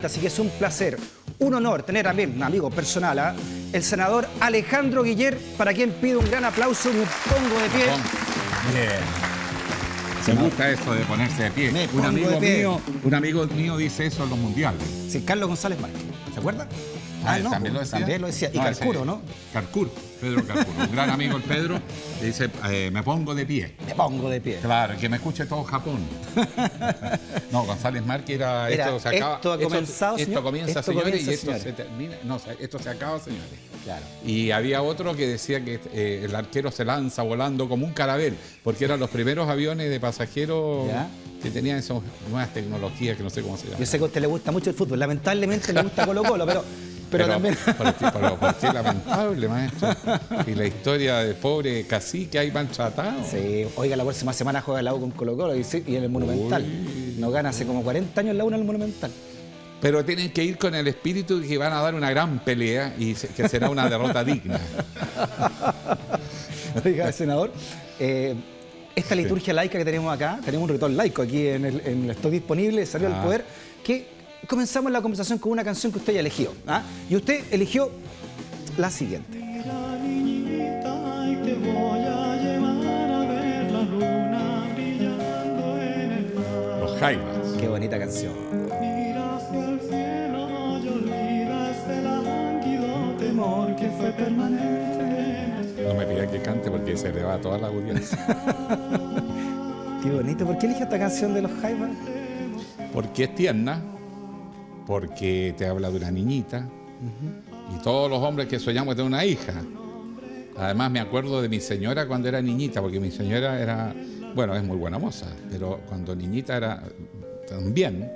Así que es un placer, un honor tener también un amigo personal, ¿eh? El senador Alejandro Guiller, para quien pido un gran aplauso y me pongo de pie. Bien. Me gusta eso de ponerse de pie. Un amigo mío dice eso en los mundiales. Sí, Carlos González Márquez. ¿Se acuerda? No, también lo decía. También lo decía. Y no, Carcuro, ¿no? Carcuro, Pedro Carcuro. Un gran amigo el Pedro. Dice, me pongo de pie. Me pongo de pie. Claro, que me escuche todo Japón. No, González Márquez era esto se acaba. Esto ha comenzado, esto comienza, esto señores, comienza, y esto señores. se termina. No, esto se acaba, señores. Claro. Y había otro que decía que el arquero se lanza volando como un carabel, porque eran los primeros aviones de pasajeros que tenían esas nuevas tecnologías que no sé cómo se llaman. Yo sé que a usted le gusta mucho el fútbol. Lamentablemente le gusta Colo-Colo, pero también... ¿Por qué lamentable, maestro? Y la historia del pobre cacique ahí maltratado. Sí, oiga, la próxima semana juega la U con Colo-Colo y en el Monumental. No gana hace como 40 años la U en el Monumental. Pero tienen que ir con el espíritu de que van a dar una gran pelea y que será una derrota digna. Oiga, senador, esta liturgia laica que tenemos acá, tenemos un ritual laico aquí en el Estoy Disponible, Salió al Poder, que comenzamos la conversación con una canción que usted ya eligió. Y usted eligió la siguiente. Mira, niñita, y te voy a llevar a ver la luna brillando en el mar. Los Jaivas. Qué bonita canción. Mira hacia el cielo y olvida ese lánguido temor que fue permanente. No me pida que cante porque se le va a toda la audiencia. Qué bonito. ¿Por qué eligió esta canción de los Jaivas? Porque es tierna, porque te habla de una niñita, y todos los hombres que soñamos de una hija. Además me acuerdo de mi señora cuando era niñita, porque mi señora era, bueno, es muy buena moza, pero cuando niñita era también,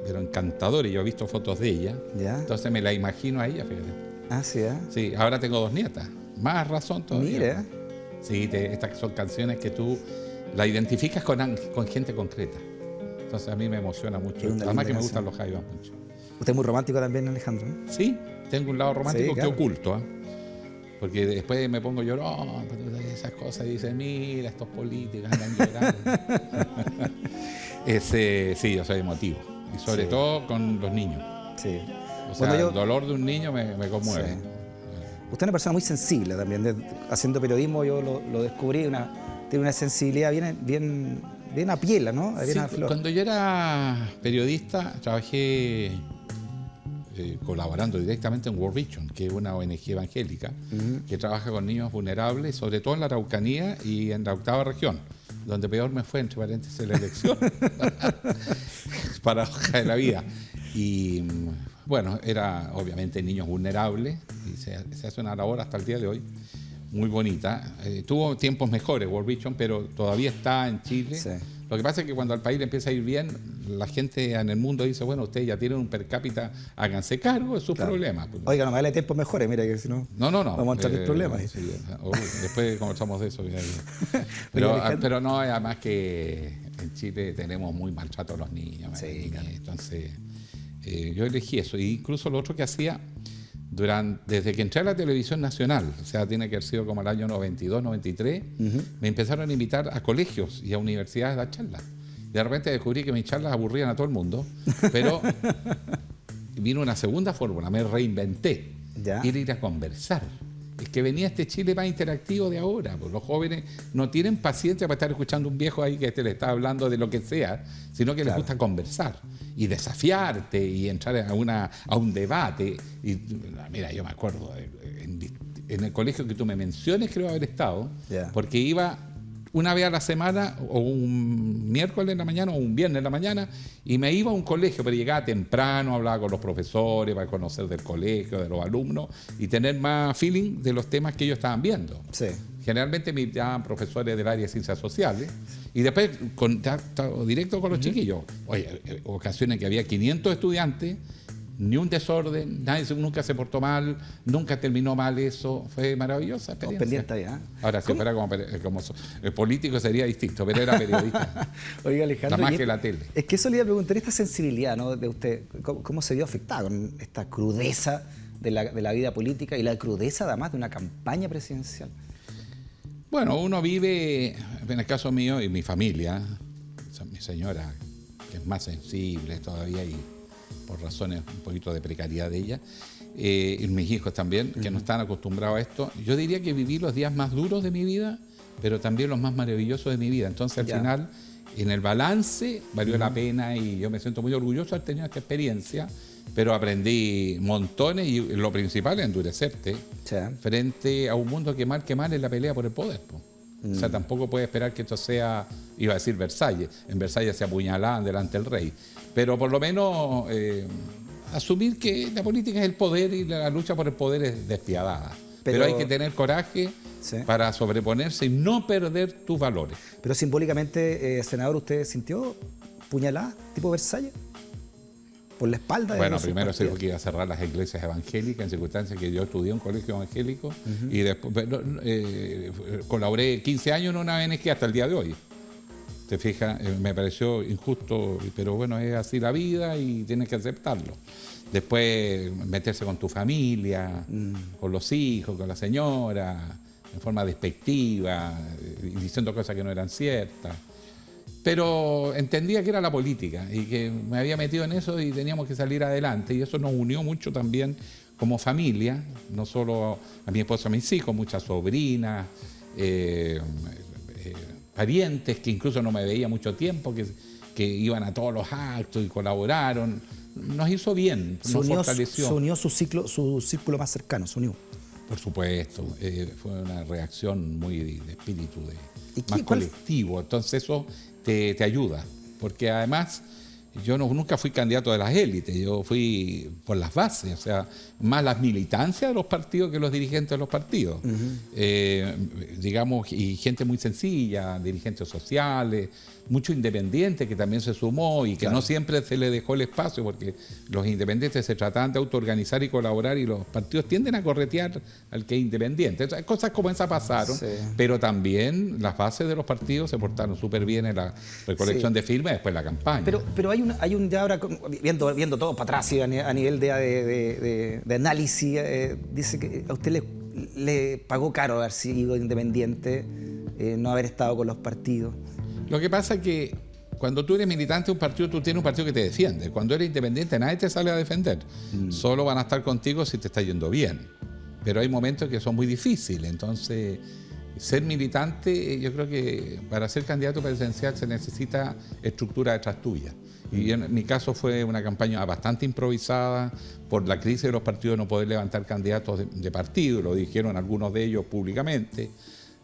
pero encantadora, y yo he visto fotos de ella, entonces me la imagino a ella, fíjate. Ah, sí, Sí, ahora tengo 2 nietas, más razón todavía. Mira. Sí, estas son canciones que tú la identificas con gente concreta. Entonces a mí me emociona mucho. Además que me gustan los Jaivas mucho. Usted es muy romántico también, Alejandro, ¿no? Sí, tengo un lado romántico Sí, claro. que oculto. Porque después me pongo llorón, esas cosas, y dicen, mira, estos políticos andan llorando. Sí, yo soy emotivo. Y sobre todo con los niños. Sí. O sea, Bueno, el dolor de un niño me conmueve. Sí. Usted es una persona muy sensible también. Haciendo periodismo yo lo descubrí, tiene una sensibilidad bien a piel, ¿no? Bien Sí, a flor. cuando yo era periodista, trabajé colaborando directamente en World Vision, que es una ONG evangélica que trabaja con niños vulnerables, sobre todo en la Araucanía y en la 8ª región, donde peor me fue, entre paréntesis, la elección, para hoja de la vida. Y bueno, era obviamente niños vulnerables, y se hace una labor hasta el día de hoy muy bonita. Tuvo tiempos mejores World Vision, pero todavía está en Chile. Sí. Lo que pasa es que cuando al país le empieza a ir bien, la gente en el mundo dice, bueno, ustedes ya tienen un per cápita, háganse cargo de sus problemas. Oiga, no me dale tiempos mejores, mira que si no... No. Vamos a entrar en problemas. Sí, después conversamos de eso. Oye, Pero no, además que en Chile tenemos muy maltrato a los niños. Sí, claro. Entonces, yo elegí eso. E incluso lo otro que hacía, desde que entré a la televisión nacional, o sea, tiene que haber sido como el año 92, 93, me empezaron a invitar a colegios y a universidades a dar charlas. De repente descubrí que mis charlas aburrían a todo el mundo, pero vino una segunda fórmula, me reinventé, ir a conversar. Es que venía este Chile más interactivo de ahora, pues los jóvenes no tienen paciencia para estar escuchando un viejo ahí que le está hablando de lo que sea, sino que les gusta conversar y desafiarte y entrar a un debate. Y mira, yo me acuerdo en el colegio que tú me menciones, creo haber estado, porque iba una vez a la semana, o un miércoles en la mañana, o un viernes en la mañana, y me iba a un colegio, pero llegaba temprano, hablaba con los profesores para conocer del colegio, de los alumnos, y tener más feeling de los temas que ellos estaban viendo. Sí. Generalmente me llamaban profesores del área de ciencias sociales, y después contacto directo con los chiquillos. Oye, ocasiones que había 500 estudiantes, ni un desorden, nunca se portó mal, nunca terminó mal eso. Fue maravillosa experiencia. Pendiente ahí, ¿eh? Ahora, si fuera como político sería distinto, pero era periodista. Oiga, Alejandro, Nada más que la tele. Es que eso le iba a preguntar, esta sensibilidad, ¿no?, de usted, ¿cómo se vio afectada con esta crudeza de la vida política y la crudeza además de una campaña presidencial? Bueno, uno vive, en el caso mío y mi familia, mi señora, que es más sensible todavía, y por razones un poquito de precariedad de ella, y mis hijos también, que no están acostumbrados a esto. Yo diría que viví los días más duros de mi vida, pero también los más maravillosos de mi vida. Entonces, al final, en el balance, valió la pena y yo me siento muy orgulloso de haber tenido esta experiencia, pero aprendí montones y lo principal es endurecerte frente a un mundo que mal es la pelea por el poder, po. O sea, tampoco puedes esperar que esto sea, iba a decir Versalles, en Versalles se apuñalaban delante del rey, pero por lo menos asumir que la política es el poder y la lucha por el poder es despiadada. Pero hay que tener coraje para sobreponerse y no perder tus valores. Pero simbólicamente, senador, ¿usted sintió puñalada tipo Versalles? Por la espalda de Bueno, primero se dijo que iba a cerrar las iglesias evangélicas en circunstancias que yo estudié en un colegio evangélico y después colaboré 15 años en una ONG hasta el día de hoy. ¿Te fijas? Me pareció injusto, pero bueno, es así la vida y tienes que aceptarlo. Después meterse con tu familia, con los hijos, con la señora, en forma despectiva, diciendo cosas que no eran ciertas. Pero entendía que era la política y que me había metido en eso y teníamos que salir adelante. Y eso nos unió mucho también como familia, no solo a mi esposa, a mis hijos, muchas sobrinas, parientes que incluso no me veía mucho tiempo, que iban a todos los actos y colaboraron. Nos hizo bien, nos fortaleció. Se unió su círculo más cercano, se unió. Por supuesto, fue una reacción muy de espíritu, más colectivo. Entonces eso te ayuda, porque además yo nunca fui candidato de las élites, yo fui por las bases, o sea, más las militancias de los partidos que los dirigentes de los partidos. Digamos, y gente muy sencilla, dirigentes sociales, mucho independiente que también se sumó y que no siempre se le dejó el espacio, porque los independientes se trataban de autoorganizar y colaborar y los partidos tienden a corretear al que es independiente. Entonces, cosas como esas pasaron, pero también las bases de los partidos se portaron súper bien en la recolección de firmas y después la campaña. Pero hay un ya ahora, viendo todo para atrás y a nivel de análisis, dice que a usted le pagó caro haber sido independiente, no haber estado con los partidos. Lo que pasa es que cuando tú eres militante de un partido, tú tienes un partido que te defiende. Cuando eres independiente, nadie te sale a defender. Solo van a estar contigo si te está yendo bien. Pero hay momentos que son muy difíciles. Entonces, ser militante, yo creo que para ser candidato presidencial se necesita estructura detrás tuya. Y en mi caso fue una campaña bastante improvisada por la crisis de los partidos, no poder levantar candidatos de partido. Lo dijeron algunos de ellos públicamente.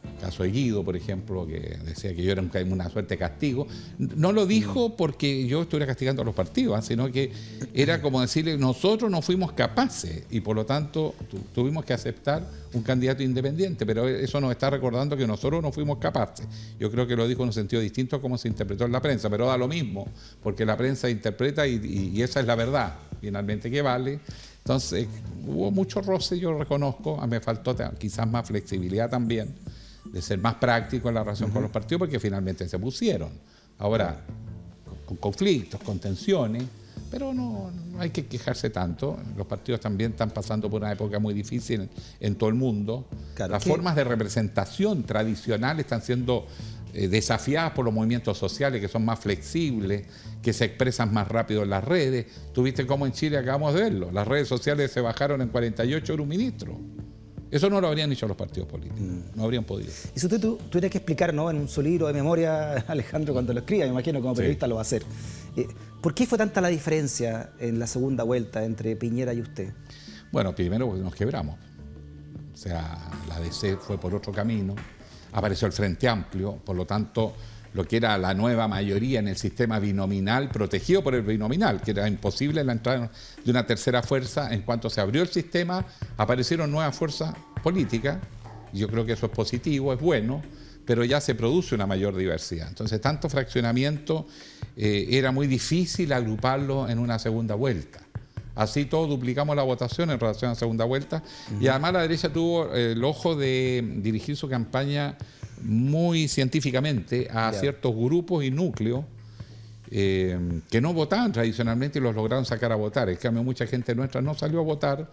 El caso de Guido, por ejemplo, que decía que yo era una suerte de castigo. No lo dijo porque yo estuviera castigando a los partidos, sino que era como decirle, nosotros no fuimos capaces y por lo tanto tuvimos que aceptar un candidato independiente, pero eso nos está recordando que nosotros no fuimos capaces. Yo creo que lo dijo en un sentido distinto a cómo se interpretó en la prensa, pero da lo mismo, porque la prensa interpreta y esa es la verdad, finalmente, que vale. Entonces, hubo mucho roce, yo reconozco, me faltó quizás más flexibilidad también, de ser más práctico en la relación con los partidos, porque finalmente se pusieron. Ahora, con conflictos, con tensiones, pero no hay que quejarse tanto. Los partidos también están pasando por una época muy difícil en todo el mundo. Las formas de representación tradicionales están siendo desafiadas por los movimientos sociales que son más flexibles, que se expresan más rápido en las redes. Tuviste cómo en Chile acabamos de verlo. Las redes sociales se bajaron en 48 horas un ministro. Eso no lo habrían hecho los partidos políticos, no habrían podido. Y si usted tuviera que explicar, ¿no?, en su libro de memoria, Alejandro, cuando lo escriba, me imagino como periodista lo va a hacer, ¿por qué fue tanta la diferencia en la segunda vuelta entre Piñera y usted? Bueno, primero porque nos quebramos. O sea, la DC fue por otro camino, apareció el Frente Amplio, por lo tanto, lo que era la nueva mayoría en el sistema binominal, protegido por el binominal, que era imposible la entrada de una tercera fuerza. En cuanto se abrió el sistema, aparecieron nuevas fuerzas políticas. Yo creo que eso es positivo, es bueno, pero ya se produce una mayor diversidad. Entonces, tanto fraccionamiento, era muy difícil agruparlo en una segunda vuelta. Así todos duplicamos la votación en relación a la segunda vuelta. Y además la derecha tuvo el ojo de dirigir su campaña muy científicamente a ciertos grupos y núcleos que no votaban tradicionalmente y los lograron sacar a votar. En cambio, mucha gente nuestra no salió a votar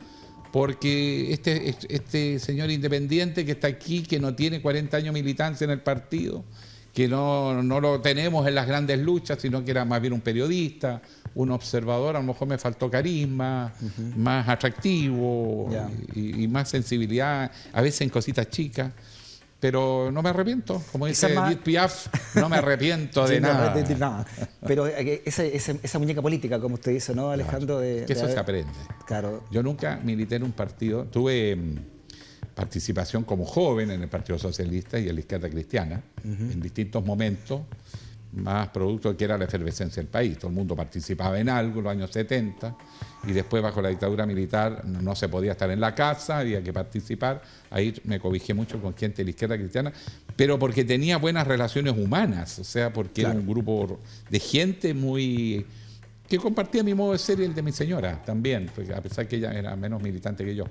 porque este señor independiente que está aquí, que no tiene 40 años de militancia en el partido, que no lo tenemos en las grandes luchas, sino que era más bien un periodista, un observador, a lo mejor me faltó carisma, más atractivo y más sensibilidad, a veces en cositas chicas. Pero no me arrepiento, como dice Edith Piaf, no me arrepiento de nada. Pero esa muñeca política, como usted dice, ¿no, Alejandro? Claro, que eso se aprende. Claro. Yo nunca milité en un partido, tuve participación como joven en el Partido Socialista y en la Izquierda Cristiana, en distintos momentos, más producto que era la efervescencia del país. Todo el mundo participaba en algo en los años 70 y después bajo la dictadura militar no se podía estar en la casa, había que participar. Ahí me cobijé mucho con gente de la Izquierda Cristiana, pero porque tenía buenas relaciones humanas, o sea, porque era un grupo de gente muy... que compartía mi modo de ser y el de mi señora también, porque a pesar que ella era menos militante que yo.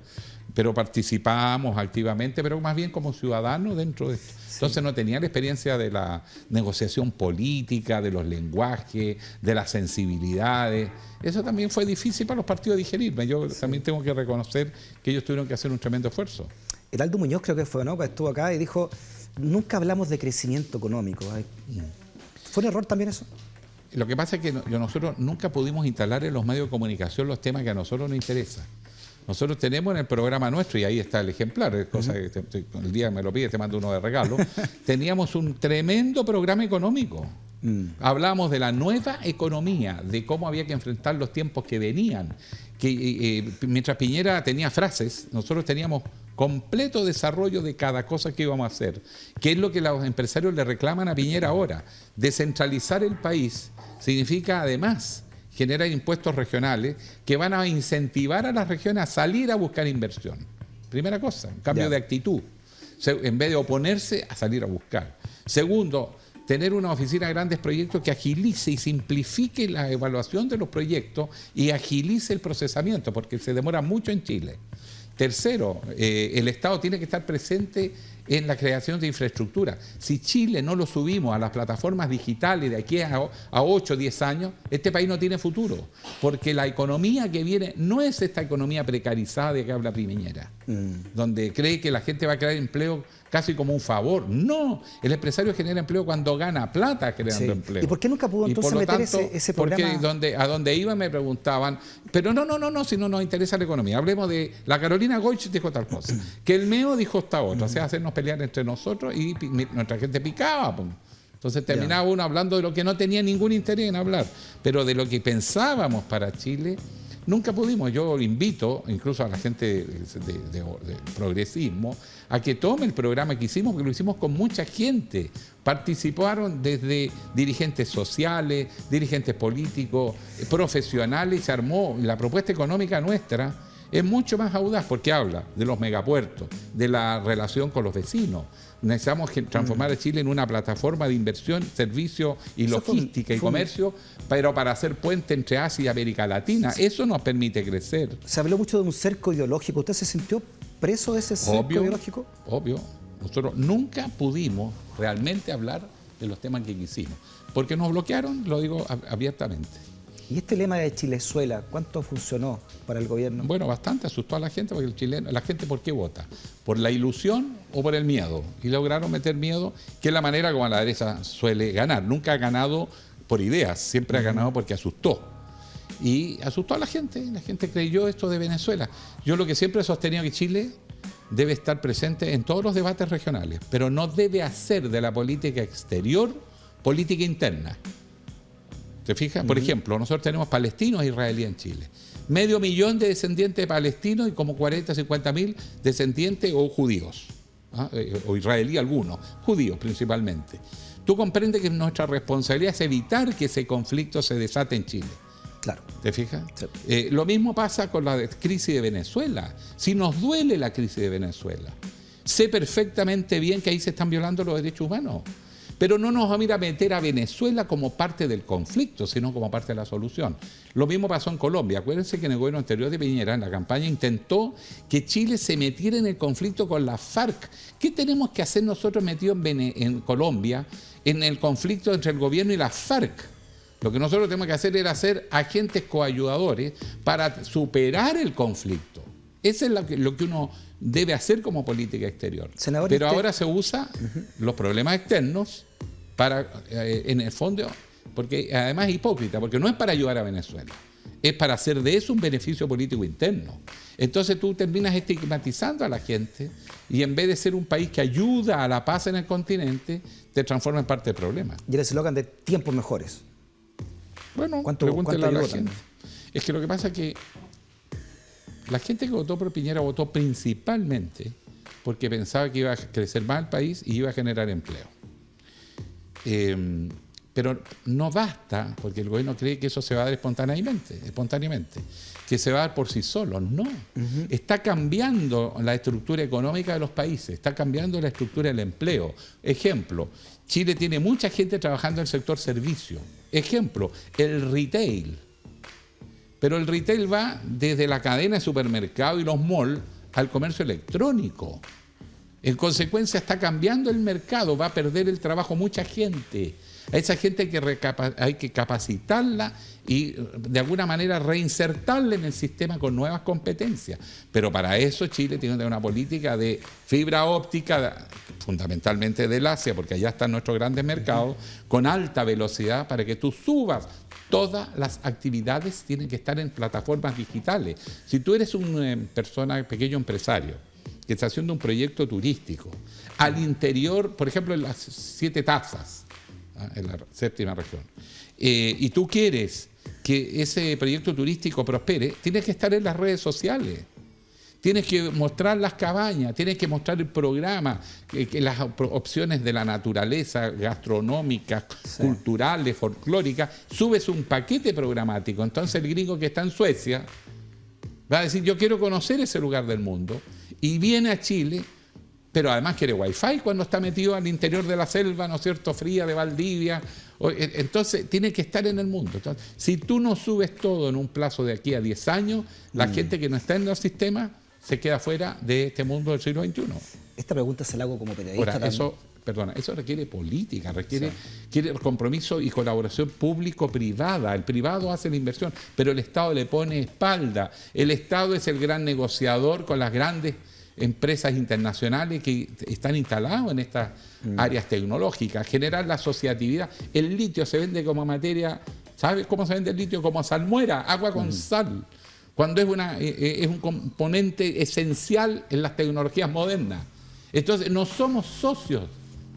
Pero participábamos activamente, pero más bien como ciudadanos dentro de esto. Entonces no tenía la experiencia de la negociación política, de los lenguajes, de las sensibilidades. Eso también fue difícil para los partidos digerirme. Yo también tengo que reconocer que ellos tuvieron que hacer un tremendo esfuerzo. Heraldo Muñoz creo que fue, ¿no?, que estuvo acá y dijo, nunca hablamos de crecimiento económico. ¿Fue un error también eso? Lo que pasa es que nosotros nunca pudimos instalar en los medios de comunicación los temas que a nosotros nos interesan. Nosotros tenemos en el programa nuestro, y ahí está el ejemplar, es cosa que el día que me lo pide te mando uno de regalo, teníamos un tremendo programa económico. Hablábamos de la nueva economía, de cómo había que enfrentar los tiempos que venían. Mientras Piñera tenía frases, nosotros teníamos completo desarrollo de cada cosa que íbamos a hacer, que es lo que los empresarios le reclaman a Piñera ahora. Descentralizar el país significa además generar impuestos regionales que van a incentivar a las regiones a salir a buscar inversión. Primera cosa, un cambio de actitud, en vez de oponerse a salir a buscar. Segundo, tener una oficina de grandes proyectos que agilice y simplifique la evaluación de los proyectos y agilice el procesamiento, porque se demora mucho en Chile. Tercero, el Estado tiene que estar presente en la creación de infraestructura. Si Chile no lo subimos a las plataformas digitales de aquí a 8 o 10 años, este país no tiene futuro, porque la economía que viene no es esta economía precarizada de que habla Piñera, donde cree que la gente va a crear empleo casi como un favor. No, el empresario genera empleo cuando gana plata creando empleo. ¿Y por qué nunca pudo entonces meter ese programa? Porque a donde iba me preguntaban, pero no, si no nos interesa la economía. Hablemos de la Carolina Goich dijo tal cosa, que el MEO dijo esta otra, o sea, hacernos pelear entre nosotros y nuestra gente picaba. Entonces terminaba uno hablando de lo que no tenía ningún interés en hablar, pero de lo que pensábamos para Chile nunca pudimos. Yo invito incluso a la gente de progresismo a que tome el programa que hicimos, porque lo hicimos con mucha gente. Participaron desde dirigentes sociales, dirigentes políticos, profesionales, y se armó. La propuesta económica nuestra es mucho más audaz porque habla de los megapuertos, de la relación con los vecinos. Necesitamos transformar a Chile en una plataforma de inversión, servicio y logística y comercio, pero para hacer puente entre Asia y América Latina. Eso nos permite crecer. Se habló mucho de un cerco ideológico. ¿Usted se sintió preso de ese cerco ideológico? Obvio. Nosotros nunca pudimos realmente hablar de los temas que quisimos, porque nos bloquearon, lo digo abiertamente. ¿Y este lema de Chilezuela, cuánto funcionó para el gobierno? Bueno, bastante, asustó a la gente, porque la gente ¿por qué vota? ¿Por la ilusión o por el miedo? Y lograron meter miedo, que es la manera como la derecha suele ganar. Nunca ha ganado por ideas, siempre ha ganado porque asustó. Y asustó a la gente creyó esto de Venezuela. Yo lo que siempre he sostenido que Chile debe estar presente en todos los debates regionales, pero no debe hacer de la política exterior política interna. ¿Te fijas? Por ejemplo, nosotros tenemos palestinos e israelíes en Chile. 500.000 de descendientes de palestinos y como 50.000 descendientes o judíos. O israelí algunos, judíos principalmente. Tú comprendes que nuestra responsabilidad es evitar que ese conflicto se desate en Chile. Claro. ¿Te fijas? Sí. Lo mismo pasa con la crisis de Venezuela. Si nos duele la crisis de Venezuela, sé perfectamente bien que ahí se están violando los derechos humanos. Pero no nos vamos a ir a meter a Venezuela como parte del conflicto, sino como parte de la solución. Lo mismo pasó en Colombia. Acuérdense que en el gobierno anterior de Piñera, en la campaña, intentó que Chile se metiera en el conflicto con la FARC. ¿Qué tenemos que hacer nosotros metidos en Colombia en el conflicto entre el gobierno y la FARC? Lo que nosotros tenemos que hacer era ser agentes coayudadores para superar el conflicto. Eso es lo que uno debe hacer como política exterior. Senador, pero ahora se usa los problemas externos para, en el fondo, porque además es hipócrita, porque no es para ayudar a Venezuela, es para hacer de eso un beneficio político interno. Entonces tú terminas estigmatizando a la gente y en vez de ser un país que ayuda a la paz en el continente, te transforma en parte del problema. Y el eslogan de tiempos mejores. Bueno, ¿Cuánto pregúntale a la ayudó gente. también? Es que lo que pasa es que la gente que votó por Piñera votó principalmente porque pensaba que iba a crecer más el país y iba a generar empleo. Pero no basta, porque el gobierno cree que eso se va a dar espontáneamente, que se va a dar por sí solo. No. Está cambiando la estructura económica de los países, está cambiando la estructura del empleo. Ejemplo, Chile tiene mucha gente trabajando en el sector servicio. Ejemplo, el retail. Pero el retail va desde la cadena de supermercado y los malls al comercio electrónico. En consecuencia está cambiando el mercado, va a perder el trabajo mucha gente. A esa gente hay que capacitarla y de alguna manera reinsertarla en el sistema con nuevas competencias. Pero para eso Chile tiene que tener una política de fibra óptica, fundamentalmente del Asia, porque allá están nuestros grandes mercados, con alta velocidad para que tú subas. Todas las actividades tienen que estar en plataformas digitales. Si tú eres una persona, pequeño empresario, que está haciendo un proyecto turístico, al interior, por ejemplo, en las 7 Tazas, en la 7ª región, y tú quieres que ese proyecto turístico prospere, tienes que estar en las redes sociales. Tienes que mostrar las cabañas, tienes que mostrar el programa, las opciones de la naturaleza, gastronómicas, culturales, folclóricas. Subes un paquete programático. Entonces el gringo que está en Suecia va a decir, yo quiero conocer ese lugar del mundo. Y viene a Chile, pero además quiere wifi cuando está metido al interior de la selva, ¿no es cierto?, fría de Valdivia. Entonces tiene que estar en el mundo. Entonces, si tú no subes todo en un plazo de aquí a 10 años, la gente que no está en los sistemas se queda fuera de este mundo del siglo XXI. Esta pregunta se la hago como periodista. Ahora, eso requiere política, requiere compromiso y colaboración público-privada. El privado hace la inversión, pero el Estado le pone espalda. El Estado es el gran negociador con las grandes empresas internacionales que están instaladas en estas áreas tecnológicas. Generar la asociatividad. El litio se vende como materia, ¿sabes cómo se vende el litio? Como salmuera, agua con sal. Cuando es un componente esencial en las tecnologías modernas. Entonces, no somos socios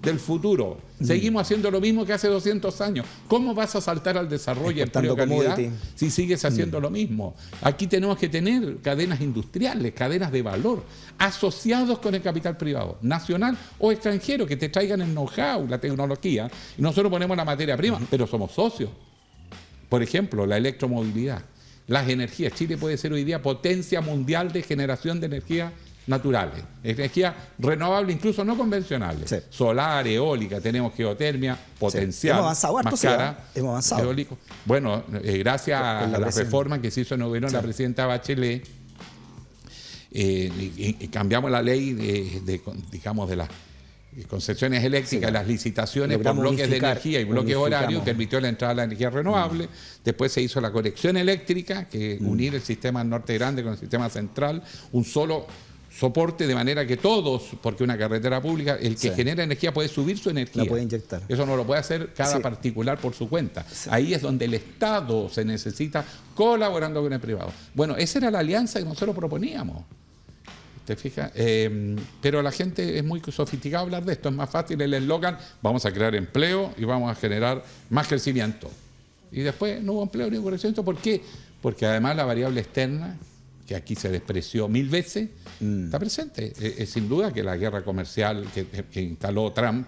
del futuro. Seguimos haciendo lo mismo que hace 200 años. ¿Cómo vas a saltar al desarrollo y empleo de calidad si sigues haciendo lo mismo? Aquí tenemos que tener cadenas industriales, cadenas de valor, asociados con el capital privado, nacional o extranjero, que te traigan el know-how, la tecnología. Y nosotros ponemos la materia prima, pero somos socios. Por ejemplo, la electromovilidad. Las energías. Chile puede ser hoy día potencia mundial de generación de energías naturales, energías renovables, incluso no convencionales. Sí. Solar, eólica, tenemos geotermia, potencial, hemos avanzado harto, más cara, hemos avanzado. Eólico. Bueno, gracias a la reforma que se hizo en el gobierno de la presidenta Bachelet, y cambiamos la ley de las concesiones eléctricas, las licitaciones por bloques de energía y bloques horarios, permitió la entrada de la energía renovable. Después se hizo la conexión eléctrica, que unir el sistema norte grande con el sistema central, un solo soporte, de manera que todos, porque una carretera pública, el que genera energía puede subir su energía. La puede inyectar. Eso no lo puede hacer cada particular por su cuenta. Ahí es donde el Estado se necesita colaborando con el privado. Bueno, esa era la alianza que nosotros proponíamos. ¿Te fijas? Pero la gente es muy sofisticada hablar de esto. Es más fácil el eslogan, vamos a crear empleo y vamos a generar más crecimiento. Y después no hubo empleo ni hubo crecimiento. ¿Por qué? Porque además la variable externa, que aquí se despreció 1000 veces, está presente. Es sin duda que la guerra comercial que instaló Trump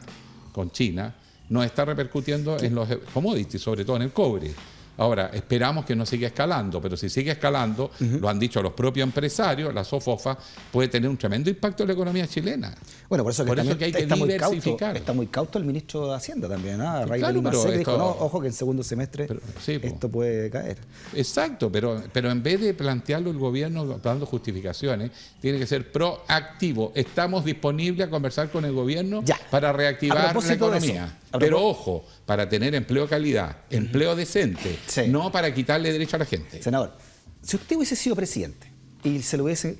con China nos está repercutiendo en los commodities, sobre todo en el cobre. Ahora, esperamos que no siga escalando, pero si sigue escalando, lo han dicho los propios empresarios, la SOFOFA puede tener un tremendo impacto en la economía chilena. Bueno, por eso que hay que diversificar. Está muy cauto el ministro de Hacienda también, ¿no? Ray claro, dijo, no, ojo que en segundo semestre esto puede caer. Exacto, pero en vez de plantearlo el gobierno dando justificaciones, tiene que ser proactivo. Estamos disponibles a conversar con el gobierno para reactivar la economía. Pero ojo, para tener empleo de calidad, empleo decente, no para quitarle derecho a la gente. Senador, si usted hubiese sido presidente, y se hubiesen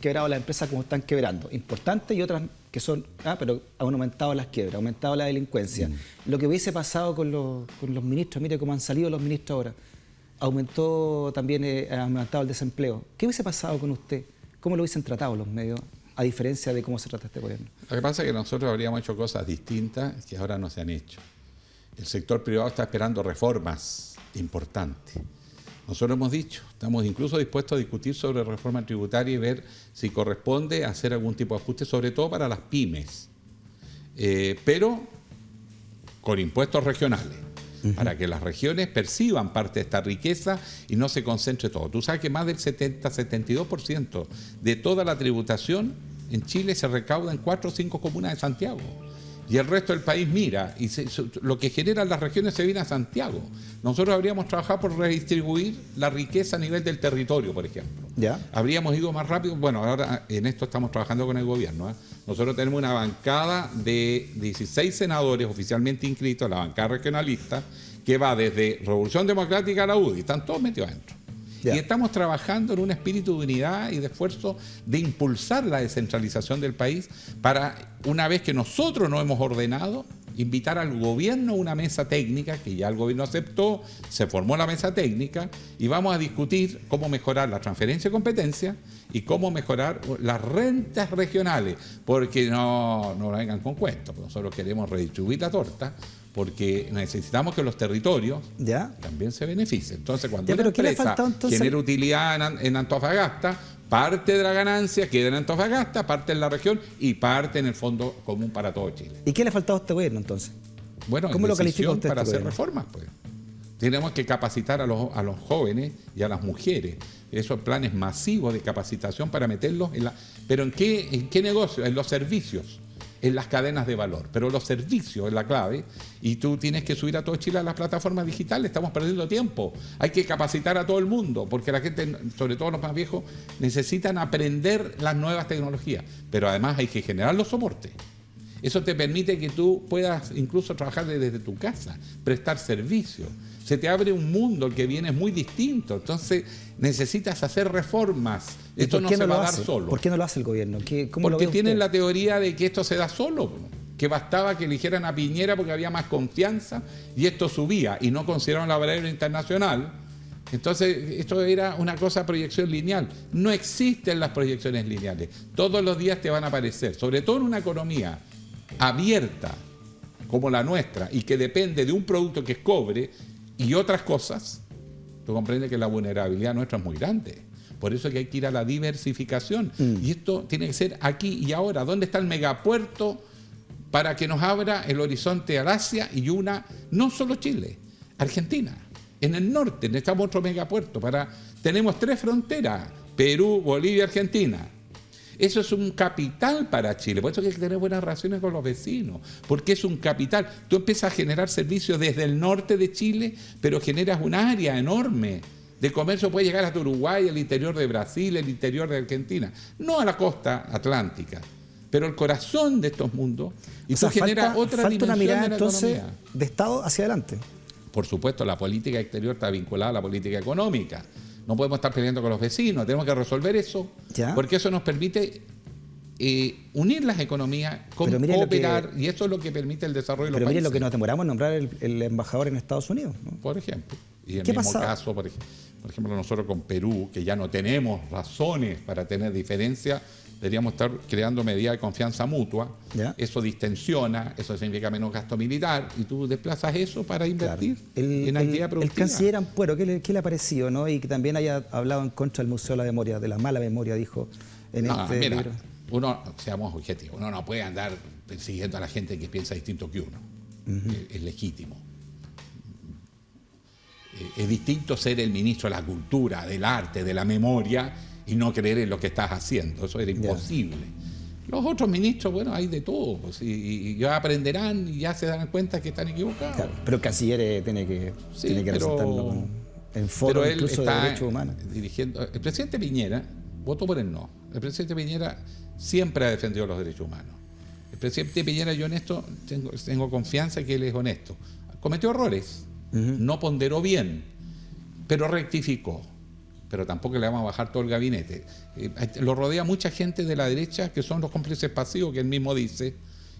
quebrado las empresas como están quebrando, importantes y otras que son, pero han aumentado las quiebras, ha aumentado la delincuencia. Lo que hubiese pasado con los ministros, mire cómo han salido los ministros ahora, aumentó también, ha aumentado el desempleo. ¿Qué hubiese pasado con usted? ¿Cómo lo hubiesen tratado los medios, a diferencia de cómo se trata este gobierno? Lo que pasa es que nosotros habríamos hecho cosas distintas que ahora no se han hecho. El sector privado está esperando reformas importantes. Nosotros hemos dicho, estamos incluso dispuestos a discutir sobre reforma tributaria y ver si corresponde hacer algún tipo de ajuste, sobre todo para las pymes, pero con impuestos regionales, para que las regiones perciban parte de esta riqueza y no se concentre todo. Tú sabes que más del 72% de toda la tributación en Chile se recauda en 4 o 5 comunas de Santiago. Y el resto del país mira, y lo que generan las regiones se viene a Santiago. Nosotros habríamos trabajado por redistribuir la riqueza a nivel del territorio, por ejemplo. ¿Ya? Habríamos ido más rápido. Bueno, ahora en esto estamos trabajando con el gobierno. Nosotros tenemos una bancada de 16 senadores oficialmente inscritos, la bancada regionalista, que va desde Revolución Democrática a la UDI. Están todos metidos adentro. Ya. Y estamos trabajando en un espíritu de unidad y de esfuerzo de impulsar la descentralización del país para, una vez que nosotros nos hemos ordenado, invitar al gobierno a una mesa técnica, que ya el gobierno aceptó, se formó la mesa técnica, y vamos a discutir cómo mejorar la transferencia de competencia y cómo mejorar las rentas regionales, porque no vengan con cuentos, nosotros queremos redistribuir la torta, porque necesitamos que los territorios también se beneficien. Entonces, cuando una empresa genera utilidad en Antofagasta, parte de la ganancia queda en Antofagasta, parte en la región y parte en el Fondo Común para todo Chile. ¿Y qué le ha faltado a este gobierno entonces? Bueno, ¿cómo lo califica usted para este hacer reformas, pues? Tenemos que capacitar a los jóvenes y a las mujeres. Esos planes masivos de capacitación para meterlos en la... ¿Pero en qué negocio? En los servicios, en las cadenas de valor. Pero los servicios es la clave, y tú tienes que subir a todo Chile a las plataformas digitales. Estamos perdiendo tiempo. Hay que capacitar a todo el mundo, porque la gente, sobre todo los más viejos, necesitan aprender las nuevas tecnologías. Pero además hay que generar los soportes. Eso te permite que tú puedas incluso trabajar desde tu casa, prestar servicios. Se te abre un mundo, el que viene es muy distinto. Entonces necesitas hacer reformas. Esto no se va a dar solo. ¿Por qué no lo hace el gobierno? Porque tienen la teoría de que esto se da solo, que bastaba que eligieran a Piñera porque había más confianza y esto subía, y no consideraron la variable internacional. Entonces esto era una cosa, proyección lineal. No existen las proyecciones lineales. Todos los días te van a aparecer, sobre todo en una economía abierta como la nuestra y que depende de un producto que es cobre y otras cosas. Tú comprendes que la vulnerabilidad nuestra es muy grande. Por eso es que hay que ir a la diversificación. Y esto tiene que ser aquí y ahora. ¿Dónde está el megapuerto para que nos abra el horizonte al Asia y no solo Chile, Argentina? En el norte necesitamos otro megapuerto. Tenemos 3 fronteras, Perú, Bolivia, Argentina. Eso es un capital para Chile. Por eso hay que tener buenas relaciones con los vecinos, porque es un capital. Tú empiezas a generar servicios desde el norte de Chile, pero generas un área enorme de comercio. Puede llegar hasta Uruguay, el interior de Brasil, el interior de Argentina, no a la costa atlántica, pero el corazón de estos mundos. Y tú generas otra dimensión una mirada, de la entonces, economía. De Estado hacia adelante. Por supuesto, la política exterior está vinculada a la política económica. No podemos estar peleando con los vecinos, tenemos que resolver eso, porque eso nos permite unir las economías, cooperar, y eso es lo que permite el desarrollo de los países. Pero mire lo que nos demoramos en nombrar el embajador en Estados Unidos, ¿no? Por ejemplo. Y en el mismo caso, por ejemplo, nosotros con Perú, que ya no tenemos razones para tener diferencia, deberíamos estar creando medidas de confianza mutua. Eso distensiona, eso significa menos gasto militar, y tú desplazas eso para invertir en actividad productiva. El canciller Ampuero, ¿qué le ha parecido, no? Y que también haya hablado en contra del Museo de la Memoria, de la mala memoria, dijo en este libro. Seamos objetivos, uno no puede andar persiguiendo a la gente que piensa distinto que uno. Es legítimo. Es distinto ser el ministro de la cultura, del arte, de la memoria, y no creer en lo que estás haciendo. Eso era imposible. Los otros ministros, bueno, hay de todo, pues, y ya aprenderán y ya se darán cuenta que están equivocados. Claro, pero el canciller tiene que resaltarlo en foro incluso de derechos humanos. Dirigiendo. El presidente Piñera votó por el no. El presidente Piñera siempre ha defendido los derechos humanos. El presidente Piñera, yo honesto, tengo confianza en que él es honesto. Cometió errores, no ponderó bien, pero rectificó. pero tampoco le vamos a bajar todo el gabinete. Lo rodea mucha gente de la derecha que son los cómplices pasivos que él mismo dice.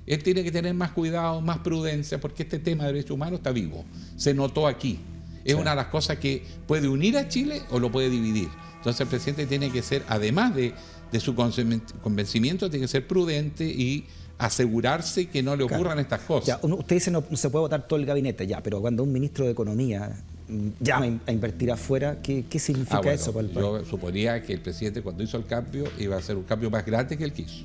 Él tiene que tener más cuidado, más prudencia, porque este tema de derechos humanos está vivo. Se notó aquí. Es una de las cosas que puede unir a Chile o lo puede dividir. Entonces el presidente tiene que ser, además de su convencimiento, tiene que ser prudente y asegurarse que no le ocurran estas cosas. Ya, usted dice no se puede votar todo el gabinete, ya, pero cuando un ministro de Economía llama a invertir afuera, ¿qué significa eso para el país? Yo suponía que el presidente, cuando hizo el cambio, iba a hacer un cambio más grande que él quiso.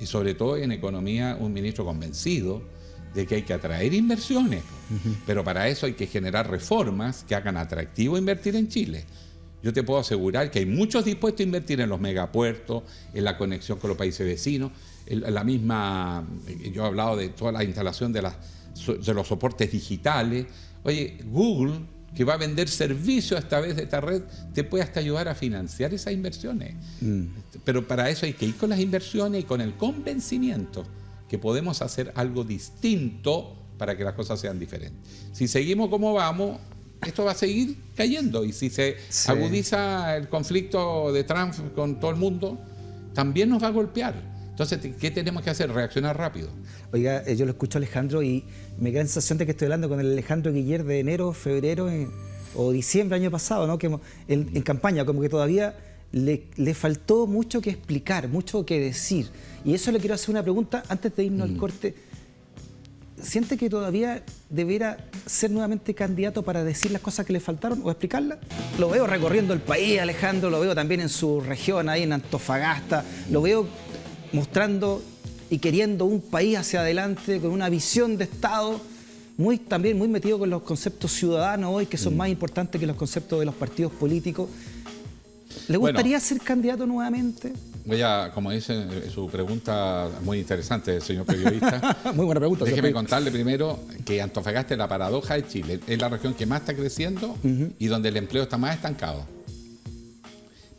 Y sobre todo en economía, un ministro convencido de que hay que atraer inversiones. Pero para eso hay que generar reformas que hagan atractivo invertir en Chile. Yo te puedo asegurar que hay muchos dispuestos a invertir en los megapuertos, en la conexión con los países vecinos, la misma, yo he hablado de toda la instalación de los soportes digitales. Oye, Google, que va a vender servicios a través de esta red, te puede hasta ayudar a financiar esas inversiones. Pero para eso hay que ir con las inversiones y con el convencimiento que podemos hacer algo distinto para que las cosas sean diferentes. Si seguimos como vamos, esto va a seguir cayendo, y si se agudiza el conflicto de Trump con todo el mundo, también nos va a golpear. Entonces, ¿qué tenemos que hacer? Reaccionar rápido. Oiga, yo lo escucho a Alejandro y me da la sensación de que estoy hablando con el Alejandro Guiller de enero, febrero o diciembre del año pasado, ¿no? Que en campaña, como que todavía le faltó mucho que explicar, mucho que decir. Y eso le quiero hacer una pregunta antes de irnos al corte. ¿Siente que todavía debiera ser nuevamente candidato para decir las cosas que le faltaron o explicarlas? Lo veo recorriendo el país, Alejandro, lo veo también en su región, ahí en Antofagasta, lo veo mostrando y queriendo un país hacia adelante con una visión de Estado, también muy metido con los conceptos ciudadanos hoy, que son más importantes que los conceptos de los partidos políticos. ¿Le gustaría ser candidato nuevamente? Como dice su pregunta, muy interesante, señor periodista. Muy buena pregunta. Déjeme contarle primero que Antofagasta es la paradoja de Chile. Es la región que más está creciendo y donde el empleo está más estancado.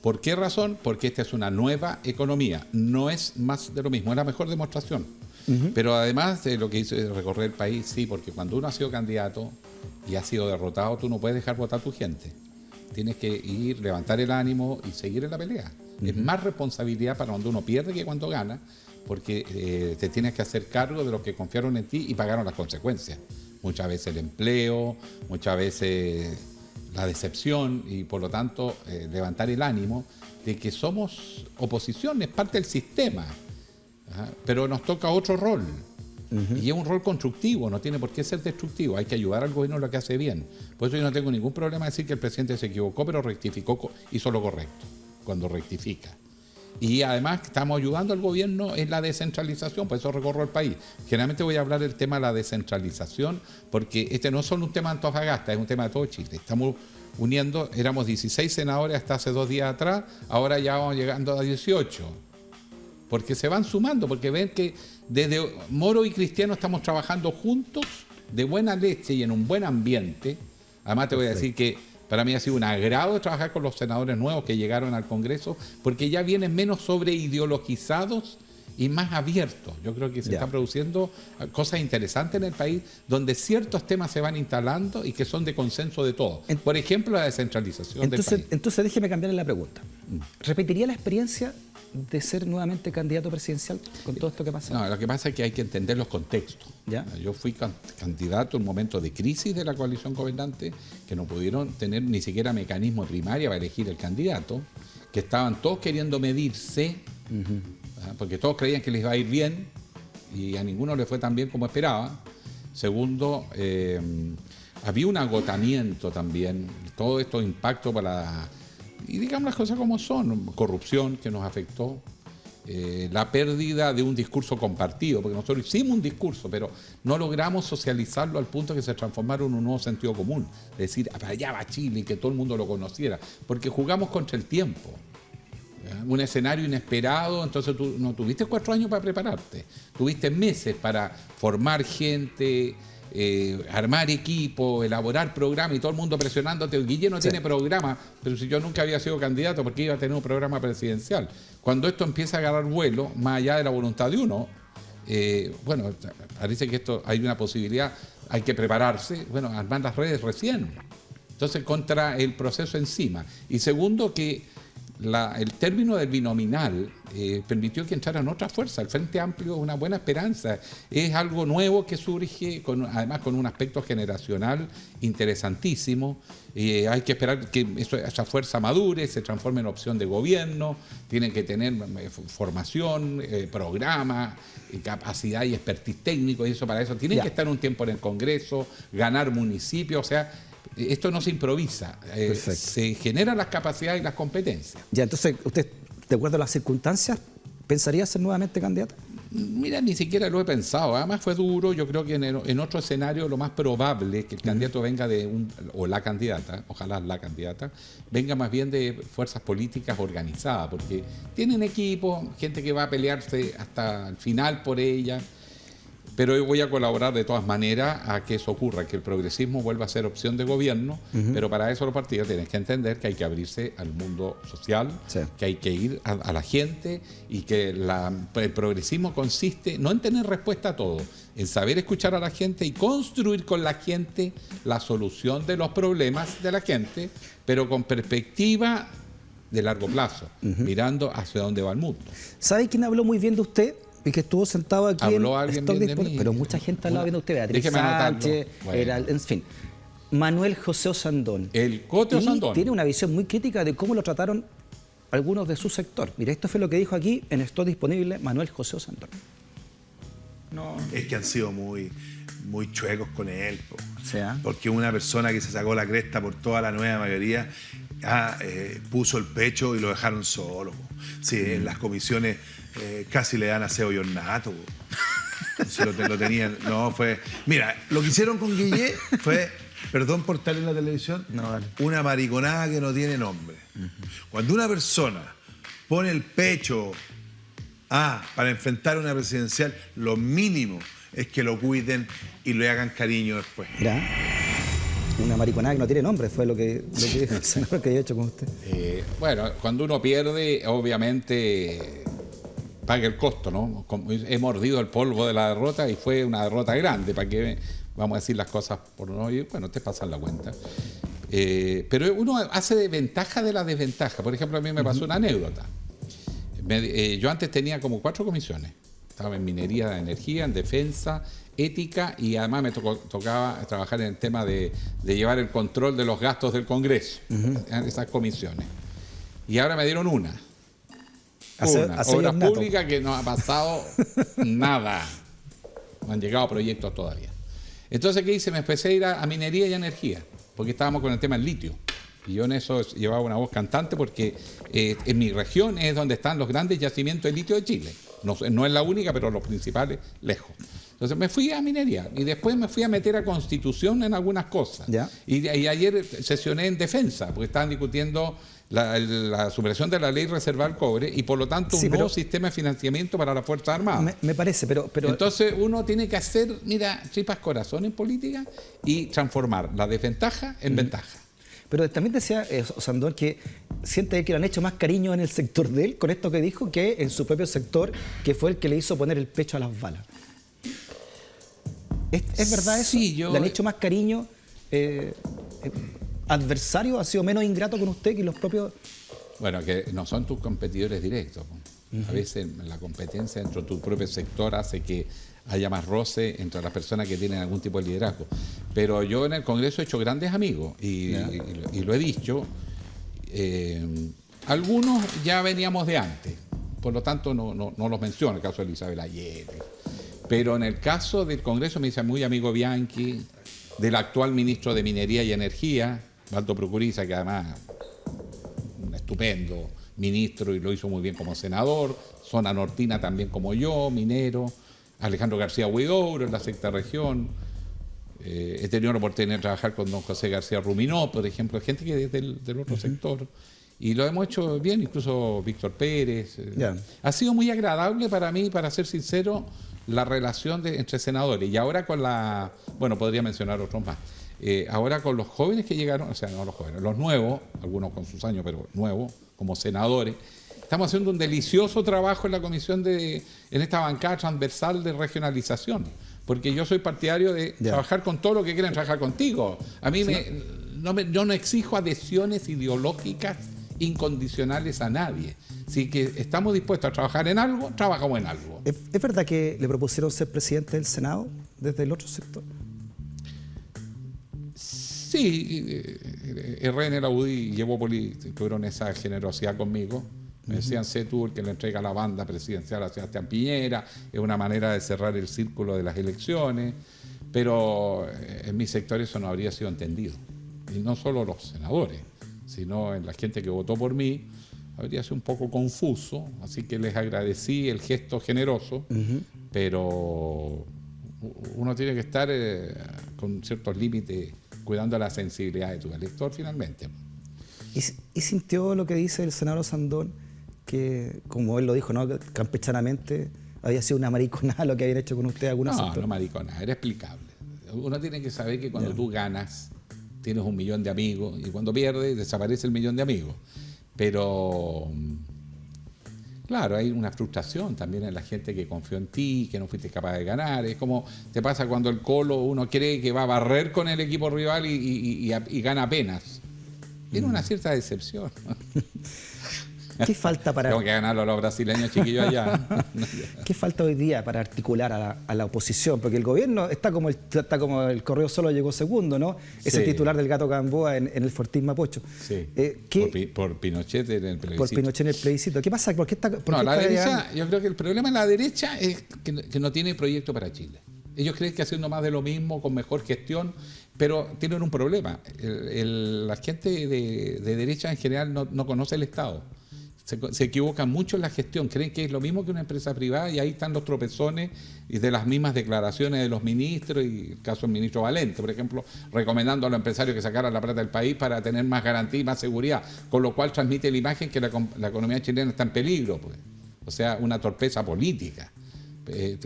¿Por qué razón? Porque esta es una nueva economía. No es más de lo mismo, es la mejor demostración. Pero además de lo que hizo recorrer el país, sí, porque cuando uno ha sido candidato y ha sido derrotado, tú no puedes dejar votar a tu gente. Tienes que ir, levantar el ánimo y seguir en la pelea. Es más responsabilidad para cuando uno pierde que cuando gana, porque te tienes que hacer cargo de los que confiaron en ti y pagaron las consecuencias. Muchas veces el empleo, muchas veces la decepción, y por lo tanto levantar el ánimo de que somos oposición, es parte del sistema. Pero nos toca otro rol. Y es un rol constructivo, no tiene por qué ser destructivo. Hay que ayudar al gobierno en lo que hace bien. Por eso yo no tengo ningún problema en decir que el presidente se equivocó, pero rectificó, hizo lo correcto cuando rectifica. Y además estamos ayudando al gobierno en la descentralización, por eso recorro el país. Generalmente voy a hablar del tema de la descentralización, porque este no es solo un tema de Antofagasta, es un tema de todo Chile. Estamos uniendo, éramos 16 senadores hasta hace 2 días atrás, ahora ya vamos llegando a 18. Porque se van sumando, porque ven que desde Moro y Cristiano estamos trabajando juntos, de buena leche y en un buen ambiente. Además te voy a decir que para mí ha sido un agrado trabajar con los senadores nuevos que llegaron al Congreso, porque ya vienen menos sobreideologizados y más abiertos. Yo creo que se están produciendo cosas interesantes en el país, donde ciertos temas se van instalando y que son de consenso de todos. Por ejemplo, la descentralización del país. Entonces déjeme cambiarle la pregunta. ¿Repetiría la experiencia de ser nuevamente candidato presidencial con todo esto que pasa? No, lo que pasa es que hay que entender los contextos. ¿Ya? Yo fui candidato en un momento de crisis de la coalición gobernante, que no pudieron tener ni siquiera mecanismo primaria para elegir el candidato, que estaban todos queriendo medirse, porque todos creían que les iba a ir bien y a ninguno le fue tan bien como esperaba. Segundo, había un agotamiento también, todo esto impacto para... Y digamos las cosas como son, corrupción que nos afectó, la pérdida de un discurso compartido, porque nosotros hicimos un discurso, pero no logramos socializarlo al punto que se transformaron en un nuevo sentido común. Es decir, para allá va Chile y que todo el mundo lo conociera, porque jugamos contra el tiempo. Un escenario inesperado, entonces tú no tuviste 4 años para prepararte, tuviste meses para formar gente, armar equipo, elaborar programa y todo el mundo presionándote. Guille no tiene programa, pero si yo nunca había sido candidato, ¿por qué iba a tener un programa presidencial? Cuando esto empieza a agarrar vuelo, más allá de la voluntad de uno, bueno, parece que esto hay una posibilidad, hay que prepararse, bueno, armar las redes recién. Entonces, contra el proceso encima. Y segundo, que el término del binominal permitió que entraran otras fuerzas. El Frente Amplio es una buena esperanza. Es algo nuevo que surge, además con un aspecto generacional interesantísimo. Hay que esperar que esa fuerza madure, se transforme en opción de gobierno. Tienen que tener formación, programa, capacidad y expertise técnico. Y eso para eso tienen que estar un tiempo en el Congreso, ganar municipios. O sea, esto no se improvisa, se generan las capacidades y las competencias. Ya, entonces, usted, de acuerdo a las circunstancias, ¿pensaría ser nuevamente candidato? Mira, ni siquiera lo he pensado. Además fue duro. Yo creo que en otro escenario lo más probable es que el candidato venga o la candidata, ojalá la candidata, venga más bien de fuerzas políticas organizadas, porque tienen equipo, gente que va a pelearse hasta el final por ella. Pero yo voy a colaborar de todas maneras a que eso ocurra, que el progresismo vuelva a ser opción de gobierno, pero para eso los partidos tienen que entender que hay que abrirse al mundo social, que hay que ir a la gente y que el progresismo consiste no en tener respuesta a todo, en saber escuchar a la gente y construir con la gente la solución de los problemas de la gente, pero con perspectiva de largo plazo, mirando hacia dónde va el mundo. ¿Sabe quién habló muy bien de usted? Y que estuvo sentado aquí habló alguien Stock bien de mí. Pero mucha gente hablaba bien de usted, Beatriz Déjeme Sánchez, anotarlo. en fin. Manuel José Osandón. El Cote Osandón. Tiene una visión muy crítica de cómo lo trataron algunos de su sector. Mira, esto fue lo que dijo aquí en Stock Disponible Manuel José Osandón. No. Es que han sido muy chuecos con él, po. ¿Ah? Porque una persona que se sacó la cresta por toda la nueva mayoría puso el pecho y lo dejaron solo, po. Sí, en las comisiones casi le dan aseo y ornato, po. Si lo tenían, no, fue... Mira, lo que hicieron con Guillé fue, perdón por estar en la televisión, una mariconada que no tiene nombre. Cuando una persona pone el pecho para enfrentar una presidencial, lo mínimo es que lo cuiden y le hagan cariño después. Mira, una mariconada que no tiene nombre, fue lo que dijo el senador que había hecho con usted. Bueno, cuando uno pierde, obviamente paga el costo, ¿no? He mordido el polvo de la derrota y fue una derrota grande, para que vamos a decir las cosas por no ir, bueno, te pasan la cuenta. Pero uno hace de ventaja de la desventaja. Por ejemplo, a mí me pasó una anécdota. Yo antes tenía como 4 comisiones. Estaba en minería de energía, en defensa, ética, y además me tocaba trabajar en el tema de llevar el control de los gastos del Congreso, en esas comisiones. Y ahora me dieron una obra pública que no ha pasado nada. No han llegado proyectos todavía. Entonces, ¿qué hice? Me empecé a ir a minería y energía, porque estábamos con el tema del litio. Y yo en eso llevaba una voz cantante porque en mi región es donde están los grandes yacimientos de litio de Chile. No es la única, pero los principales, lejos. Entonces me fui a minería y después me fui a meter a Constitución en algunas cosas. Y ayer sesioné en defensa, porque estaban discutiendo la supresión de la ley reservar el cobre y por lo tanto un nuevo sistema de financiamiento para las Fuerzas Armadas. Me parece, pero... Entonces uno tiene que hacer, mira, tripas corazón en política y transformar la desventaja en ventaja. Pero también decía Osandón que siente que le han hecho más cariño en el sector de él con esto que dijo que en su propio sector, que fue el que le hizo poner el pecho a las balas. ¿Es verdad eso? Sí, ¿Le han hecho más cariño? ¿Adversario ha sido menos ingrato con usted que los propios...? Bueno, que no son tus competidores directos. A veces la competencia dentro de tu propio sector hace que haya más roce entre las personas que tienen algún tipo de liderazgo. Pero yo en el Congreso he hecho grandes amigos y lo he dicho. Algunos ya veníamos de antes, por lo tanto no los menciono, el caso de Elizabeth Allende. Pero en el caso del Congreso me dice muy amigo Bianchi, del actual ministro de Minería y Energía, Waldo Procuriza, que además un estupendo ministro y lo hizo muy bien como senador, zona nortina también como yo, minero, Alejandro García Huidobro en la sexta región, he tenido la oportunidad de trabajar con don José García Ruminó, por ejemplo, gente que es del otro sector, y lo hemos hecho bien, incluso Víctor Pérez. Ha sido muy agradable para mí, para ser sincero, la relación entre senadores, y ahora con podría mencionar otros más, ahora con los jóvenes que llegaron, o sea, no los jóvenes, los nuevos, algunos con sus años, pero nuevos, como senadores, estamos haciendo un delicioso trabajo en la comisión en esta bancada transversal de regionalización, porque yo soy partidario de trabajar con todo lo que quieren trabajar contigo. A mí yo no exijo adhesiones ideológicas incondicionales a nadie. Si que estamos dispuestos a trabajar en algo, trabajamos en algo. ¿Es verdad que le propusieron ser presidente del Senado desde el otro sector? Sí, RN, la UDI tuvieron esa generosidad conmigo. Me decían, sé tú el que le entrega la banda presidencial a Sebastián Piñera, es una manera de cerrar el círculo de las elecciones, pero en mi sector eso no habría sido entendido. Y no solo los senadores, sino en la gente que votó por mí, habría sido un poco confuso, así que les agradecí el gesto generoso, pero uno tiene que estar con ciertos límites, cuidando la sensibilidad de tu elector finalmente. ¿Y sintió lo que dice el senador Sandón, que, como él lo dijo, ¿no?, campechanamente había sido una mariconada lo que habían hecho con usted algunos sectores? No mariconada, era explicable. Uno tiene que saber que cuando tú ganas, tienes 1 millón de amigos, y cuando pierdes, desaparece el 1 millón de amigos. Pero, claro, hay una frustración también en la gente que confió en ti, que no fuiste capaz de ganar. Es como te pasa cuando el Colo, uno cree que va a barrer con el equipo rival y gana apenas. Tiene una cierta decepción. ¿Qué falta para...? Tengo que ganarlo a los brasileños, chiquillos, allá. ¿Qué falta hoy día para articular a la oposición? Porque el gobierno está como el Correo Solo llegó segundo, ¿no? Ese titular del gato Gamboa en el Fortín Mapocho. Sí. Por Pinochet en el plebiscito. Por Pinochet en el plebiscito. ¿Qué pasa? ¿Por qué está, la derecha, yo creo que el problema de la derecha es que no tiene proyecto para Chile. Ellos creen que haciendo más de lo mismo, con mejor gestión, pero tienen un problema. La gente de derecha en general no conoce el Estado. Se equivocan mucho en la gestión, creen que es lo mismo que una empresa privada y ahí están los tropezones y de las mismas declaraciones de los ministros, y el caso del ministro Valente, por ejemplo, recomendando a los empresarios que sacaran la plata del país para tener más garantía y más seguridad, con lo cual transmite la imagen que la economía chilena está en peligro, pues. O sea, una torpeza política.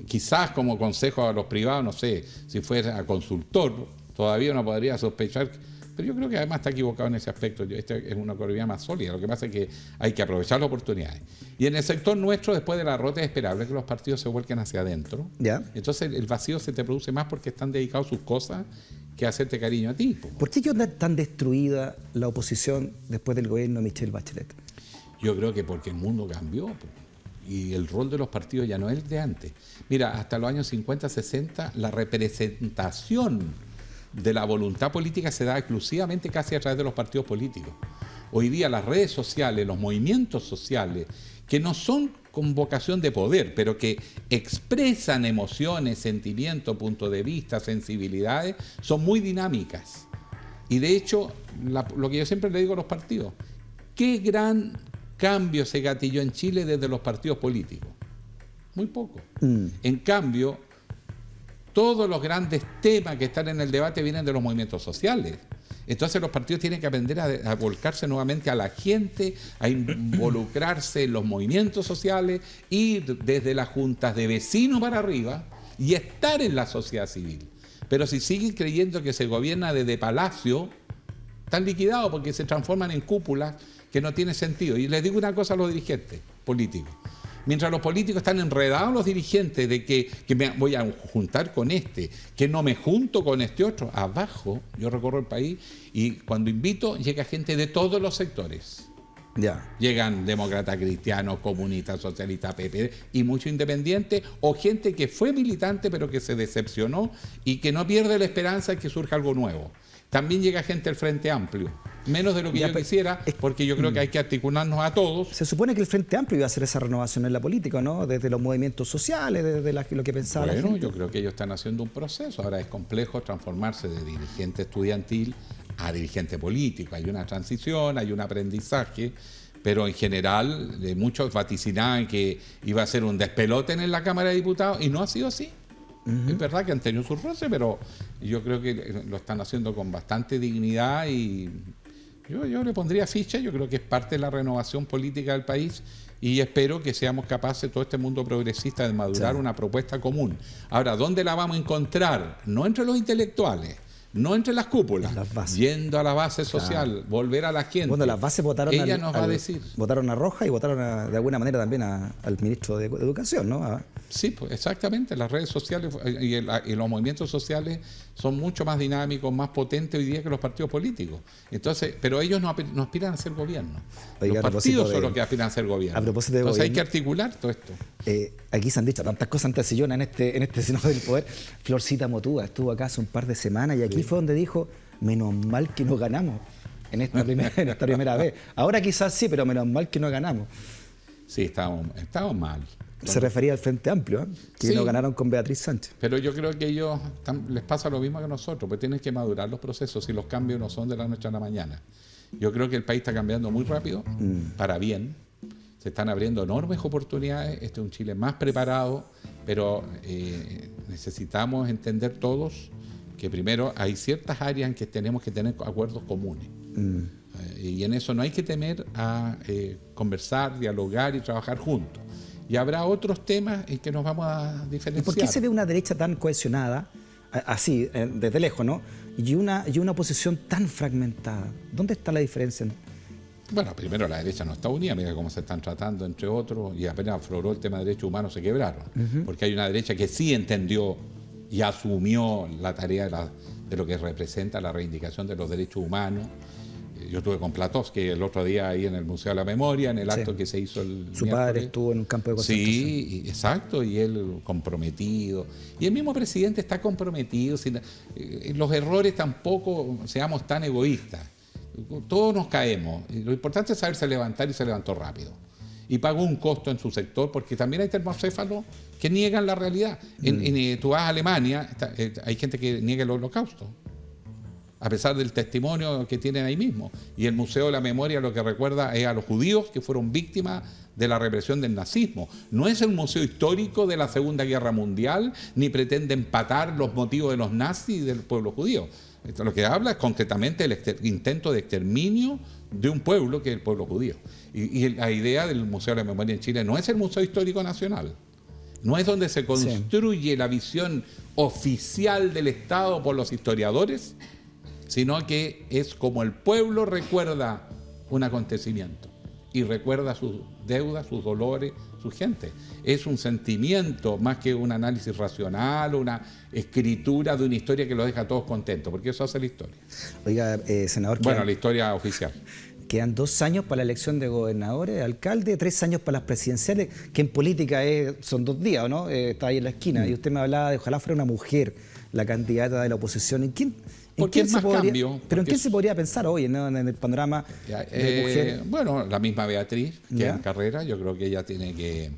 Quizás como consejo a los privados, no sé, si fuera consultor, todavía uno podría sospechar. Pero yo creo que además está equivocado en ese aspecto. Esta es una economía más sólida. Lo que pasa es que hay que aprovechar las oportunidades. Y en el sector nuestro, después de la derrota, es esperable que los partidos se vuelquen hacia adentro. ¿Ya? Entonces el vacío se te produce más porque están dedicados a sus cosas que a hacerte cariño a ti. ¿Por qué quedó tan destruida la oposición después del gobierno de Michelle Bachelet? Yo creo que porque el mundo cambió. Y el rol de los partidos ya no es el de antes. Mira, hasta los años 50, 60, la representación de la voluntad política se da exclusivamente casi a través de los partidos políticos. Hoy día las redes sociales, los movimientos sociales, que no son con vocación de poder, pero que expresan emociones, sentimientos, puntos de vista, sensibilidades, son muy dinámicas. Y de hecho, lo que yo siempre le digo a los partidos, ¿qué gran cambio se gatilló en Chile desde los partidos políticos? Muy poco. En cambio, todos los grandes temas que están en el debate vienen de los movimientos sociales. Entonces los partidos tienen que aprender a volcarse nuevamente a la gente, a involucrarse en los movimientos sociales, ir desde las juntas de vecinos para arriba y estar en la sociedad civil. Pero si siguen creyendo que se gobierna desde Palacio, están liquidados porque se transforman en cúpulas que no tiene sentido. Y les digo una cosa a los dirigentes políticos. Mientras los políticos están enredados, los dirigentes, de que me voy a juntar con este, que no me junto con este otro, abajo, yo recorro el país y cuando invito llega gente de todos los sectores. Ya. Llegan demócratas, cristianos, comunistas, socialistas, PP y muchos independientes o gente que fue militante pero que se decepcionó y que no pierde la esperanza de que surja algo nuevo. También llega gente del Frente Amplio, menos de lo que yo quisiera, porque yo creo que hay que articularnos a todos. Se supone que el Frente Amplio iba a hacer esa renovación en la política, ¿no? Desde los movimientos sociales, desde lo que pensaba la gente. Bueno, yo creo que ellos están haciendo un proceso. Ahora es complejo transformarse de dirigente estudiantil a dirigente político. Hay una transición, hay un aprendizaje, pero en general muchos vaticinaban que iba a ser un despelote en la Cámara de Diputados y no ha sido así. Es verdad que han tenido sus roces, pero yo creo que lo están haciendo con bastante dignidad y yo le pondría ficha. Yo creo que es parte de la renovación política del país y espero que seamos capaces, todo este mundo progresista, de madurar una propuesta común. Ahora, ¿dónde la vamos a encontrar? No entre los intelectuales, no entre las cúpulas, Las bases. yendo a la base social, volver a la gente. Bueno, las bases votaron Ella nos va a decir. Votaron a Rojas y votaron de alguna manera también al ministro de Educación, ¿no? Sí, pues exactamente. Las redes sociales y los movimientos sociales son mucho más dinámicos, más potentes hoy día que los partidos políticos. Entonces, pero ellos no aspiran a ser gobierno. Oiga, los partidos son los que aspiran a ser gobierno. A propósito de Entonces hay gobierno, que articular todo esto. Aquí se han dicho tantas cosas ante Sillona en este Senado del Poder. Florcita Motúa estuvo acá hace un par de semanas y aquí fue donde dijo, menos mal que no ganamos en esta primera vez. Ahora quizás sí, pero menos mal que no ganamos. Sí, estábamos mal. Se refería al Frente Amplio, que Sí. no ganaron con Beatriz Sánchez. Pero yo creo que a ellos les pasa lo mismo que a nosotros, pues tienen que madurar los procesos y los cambios no son de la noche a la mañana. Yo creo que el país está cambiando muy rápido, para bien. Se están abriendo enormes oportunidades. Este es un Chile más preparado, pero necesitamos entender todos que primero hay ciertas áreas en que tenemos que tener acuerdos comunes. Y en eso no hay que temer a conversar, dialogar y trabajar juntos. Y habrá otros temas en que nos vamos a ¿Y diferenciar. por qué se ve una derecha tan cohesionada, así, desde lejos, ¿no? Y una oposición tan fragmentada? ¿Dónde está la diferencia? Bueno, primero la derecha no está unida, mira cómo se están tratando entre otros, y apenas afloró el tema de derechos humanos se quebraron. Porque hay una derecha que sí entendió y asumió la tarea de lo que representa la reivindicación de los derechos humanos. Yo estuve con Platowski el otro día ahí en el Museo de la Memoria, en el acto que se hizo el Su miércoles. padre estuvo en un campo de concentración. Sí, exacto, y él comprometido. Y el mismo presidente está comprometido. Los errores tampoco seamos tan egoístas. Todos nos caemos. Y lo importante es saberse levantar y se levantó rápido. Y pagó un costo en su sector porque también hay termocéfalos que niegan la realidad. Tú vas a Alemania, hay gente que niega el holocausto, a pesar del testimonio que tienen ahí mismo. Y el Museo de la Memoria lo que recuerda es a los judíos que fueron víctimas de la represión del nazismo. No es el museo histórico de la Segunda Guerra Mundial, ni pretende empatar los motivos de los nazis y del pueblo judío. Esto lo que habla es concretamente del intento de exterminio de un pueblo que es el pueblo judío. Y la idea del Museo de la Memoria en Chile no es el Museo Histórico Nacional. No es donde se construye la visión oficial del Estado por los historiadores, sino que es como el pueblo recuerda un acontecimiento y recuerda sus deudas, sus dolores, su gente. Es un sentimiento más que un análisis racional o una escritura de una historia que los deja a todos contentos, porque eso hace la historia. Oiga, senador, Bueno, la historia oficial. quedan 2 años para la elección de gobernadores, de alcalde, 3 años para las presidenciales, que en política son 2 días, ¿no? Está ahí en la esquina. Y usted me hablaba de ojalá fuera una mujer la candidata de la oposición. ¿En quién? Porque es más cambio. ¿Pero en quién se podría pensar hoy, ¿no? En el panorama de mujer? Bueno, la misma Beatriz, que en carrera, yo creo que ella tiene que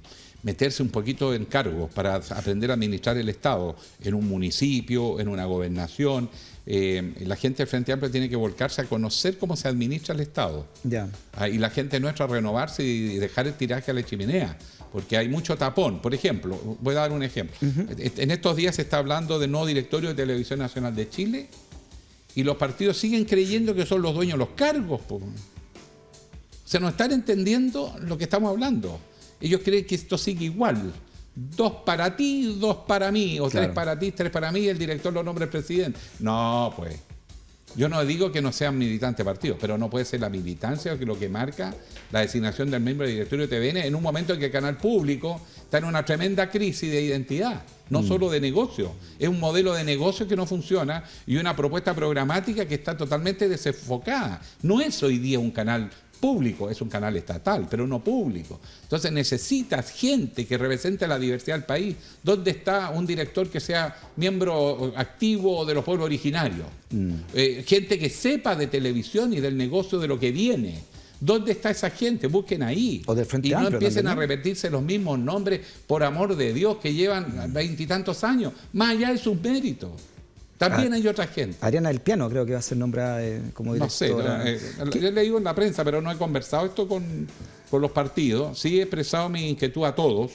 meterse un poquito en cargos para aprender a administrar el Estado en un municipio, en una gobernación. La gente del Frente Amplio tiene que volcarse a conocer cómo se administra el Estado. Y la gente nuestra a renovarse y dejar el tiraje a la chimenea, porque hay mucho tapón. Por ejemplo, voy a dar un ejemplo. En estos días se está hablando del nuevo directorio de Televisión Nacional de Chile, y los partidos siguen creyendo que son los dueños de los cargos. Se nos están entendiendo lo que estamos hablando. Ellos creen que esto sigue igual. 2 para ti, 2 para mí, o 3 para ti, 3 para mí, y el director lo nombra el presidente. No, pues. Yo no digo que no sean militantes partidos, pero no puede ser la militancia lo que marca la designación del miembro del directorio de TVN en un momento en que el canal público está en una tremenda crisis de identidad, no solo de negocio. Es un modelo de negocio que no funciona y una propuesta programática que está totalmente desenfocada. No es hoy día un canal público, es un canal estatal, pero no público. Entonces necesitas gente que represente la diversidad del país. ¿Dónde está un director que sea miembro activo de los pueblos originarios? Gente que sepa de televisión y del negocio de lo que viene. ¿Dónde está esa gente? Busquen ahí. O del Frente y no Amplio empiecen también, ¿no? a repetirse los mismos nombres, por amor de Dios, que llevan 20 y tantos años, más allá de sus méritos. También hay otra gente. Ariana del Piano creo que va a ser nombrada como directora. No sé, yo he leído en la prensa, pero no he conversado esto con los partidos. Sí he expresado mi inquietud a todos.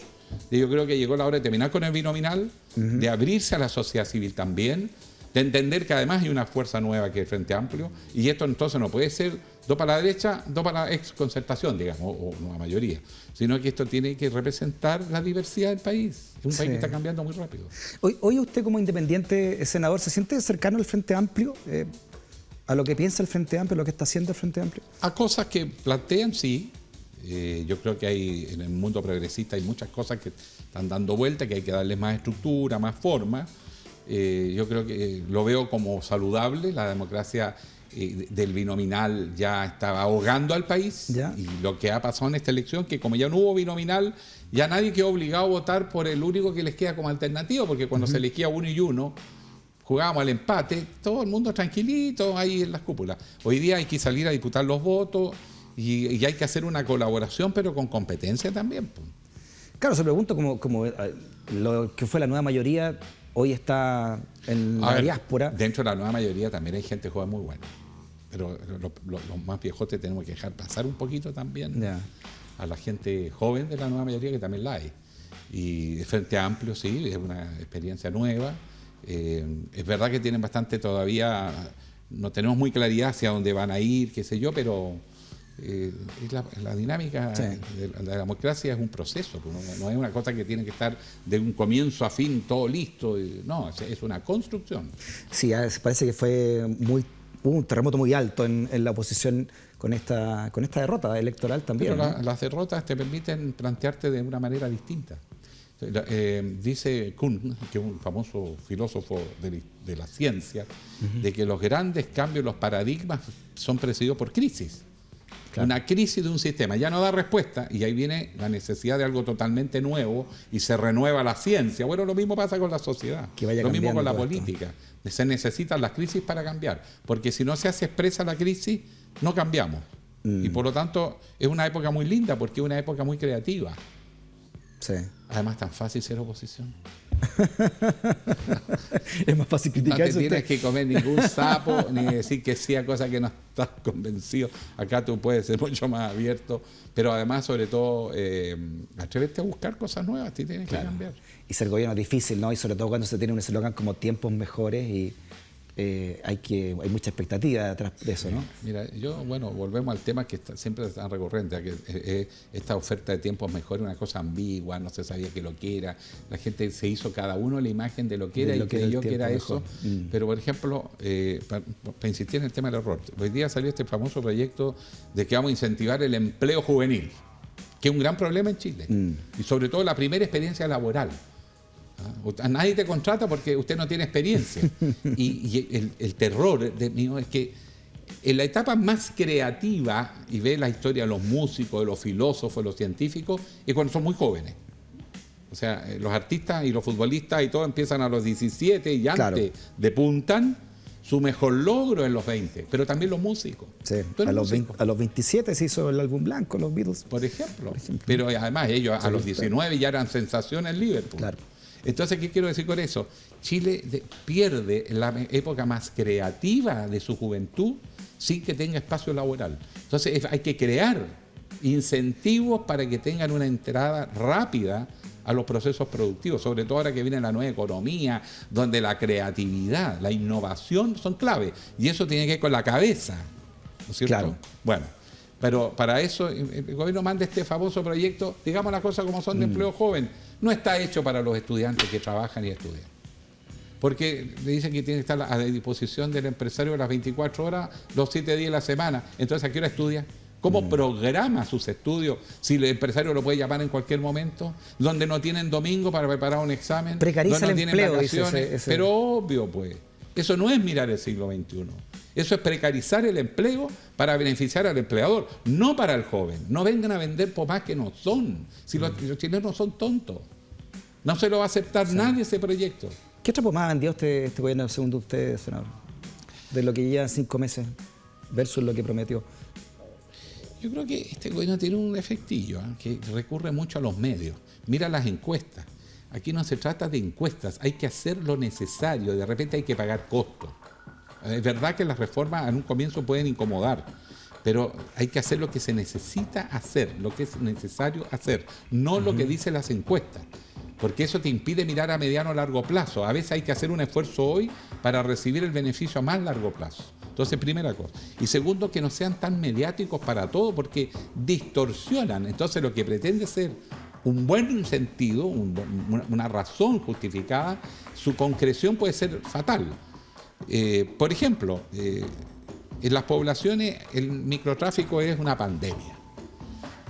Y yo creo que llegó la hora de terminar con el binominal, de abrirse a la sociedad civil también, de entender que además hay una fuerza nueva que es el Frente Amplio, y esto entonces no puede ser 2 para la derecha, 2 para la ex-concertación, digamos, o una mayoría, sino que esto tiene que representar la diversidad del país. Es un país que está cambiando muy rápido. Hoy usted como independiente senador, ¿se siente cercano al Frente Amplio? ¿A lo que piensa el Frente Amplio, lo que está haciendo el Frente Amplio? A cosas que plantean, sí. Yo creo que hay en el mundo progresista hay muchas cosas que están dando vuelta, que hay que darles más estructura, más forma. Yo creo que lo veo como saludable. La democracia del binominal ya estaba ahogando al país. ¿Ya? Y lo que ha pasado en esta elección, que como ya no hubo binominal, ya nadie quedó obligado a votar por el único que les queda como alternativo, porque cuando se elegía uno y uno, jugábamos al empate, todo el mundo tranquilito ahí en las cúpulas. Hoy día hay que salir a disputar los votos y hay que hacer una colaboración, pero con competencia también. Claro, se pregunta como lo que fue la nueva mayoría hoy está en la diáspora. Dentro de la nueva mayoría también hay gente joven muy buena, pero los más viejotes tenemos que dejar pasar un poquito también a la gente joven de la nueva mayoría, que también la hay. Y el Frente Amplio, sí, es una experiencia nueva. Es verdad que tienen bastante todavía, no tenemos muy claridad hacia dónde van a ir, qué sé yo, pero la dinámica de la democracia es un proceso, no es una cosa que tiene que estar de un comienzo a fin todo listo, no, es una construcción. Sí, parece que hubo un terremoto muy alto en la oposición con esta derrota electoral también. Pero ¿no? Las derrotas te permiten plantearte de una manera distinta. Dice Kuhn, que es un famoso filósofo de la ciencia, de que los grandes cambios, los paradigmas son precedidos por crisis. Claro. Una crisis de un sistema ya no da respuesta y ahí viene la necesidad de algo totalmente nuevo y se renueva la ciencia. Bueno, lo mismo pasa con la sociedad, lo mismo con la política. Se necesitan las crisis para cambiar, porque si no se hace expresa la crisis, no cambiamos. Y por lo tanto es una época muy linda porque es una época muy creativa. Sí. Además, tan fácil ser oposición. Es más fácil criticar. No te tienes que comer ningún sapo ni decir que sí a cosas que no estás convencido. Acá tú puedes ser mucho más abierto, pero además, sobre todo, atreverte a buscar cosas nuevas. Te tienes que cambiar. Y ser gobierno es difícil, ¿no? Y sobre todo cuando se tiene un eslogan como tiempos mejores y hay mucha expectativa detrás de eso, ¿no? Mira, volvemos al tema que siempre es tan recurrente, que esta oferta de tiempos mejores es una cosa ambigua, no se sabía que lo que era, la gente se hizo cada uno la imagen de lo que era y creyó que era eso, pero por ejemplo, para insistir en el tema del error, hoy día salió este famoso proyecto de que vamos a incentivar el empleo juvenil, que es un gran problema en Chile, y sobre todo la primera experiencia laboral. A nadie te contrata porque usted no tiene experiencia. Y el terror mío es que en la etapa más creativa, y ve la historia de los músicos, de los filósofos, de los científicos, es cuando son muy jóvenes. O sea, los artistas y los futbolistas y todo empiezan a los 17 y antes depuntan su mejor logro en los 20, pero también los músicos. Sí, a los 27 se hizo el álbum blanco, los Beatles. Por ejemplo. Pero además ellos a los 19 ya eran sensación en Liverpool. Claro. Entonces, ¿qué quiero decir con eso? Chile pierde la época más creativa de su juventud sin que tenga espacio laboral. Entonces, hay que crear incentivos para que tengan una entrada rápida a los procesos productivos, sobre todo ahora que viene la nueva economía, donde la creatividad, la innovación son clave. Y eso tiene que ver con la cabeza, ¿no es cierto? Claro. Bueno, pero para eso el gobierno manda este famoso proyecto, digamos las cosas como son, de empleo joven. No está hecho para los estudiantes que trabajan y estudian. Porque le dicen que tiene que estar a disposición del empresario las 24 horas, los 7 días de la semana. Entonces, ¿a qué hora estudia? ¿Cómo programa sus estudios si el empresario lo puede llamar en cualquier momento? Donde no tienen domingo para preparar un examen. Precariza donde no el empleo, tienen vacaciones. Pero obvio, pues. Eso no es mirar el siglo XXI. Eso es precarizar el empleo para beneficiar al empleador, no para el joven. No vengan a vender pomás que no son. Si los chilenos no son tontos. No se lo va a aceptar nadie ese proyecto. ¿Qué otra pomada vendió este gobierno, según usted, senador? De lo que lleva 5 meses versus lo que prometió. Yo creo que este gobierno tiene un efectillo, que recurre mucho a los medios. Mira las encuestas. Aquí no se trata de encuestas, hay que hacer lo necesario. De repente hay que pagar costos. Es verdad que las reformas en un comienzo pueden incomodar, pero hay que hacer lo que se necesita hacer, lo que es necesario hacer, no lo que dicen las encuestas. porque eso te impide mirar a mediano o largo plazo. A veces hay que hacer un esfuerzo hoy para recibir el beneficio a más largo plazo. Entonces, primera cosa. Y segundo, que no sean tan mediáticos para todo, porque distorsionan. Entonces, lo que pretende ser un buen sentido, una razón justificada, su concreción puede ser fatal. Por ejemplo, en las poblaciones el microtráfico es una pandemia.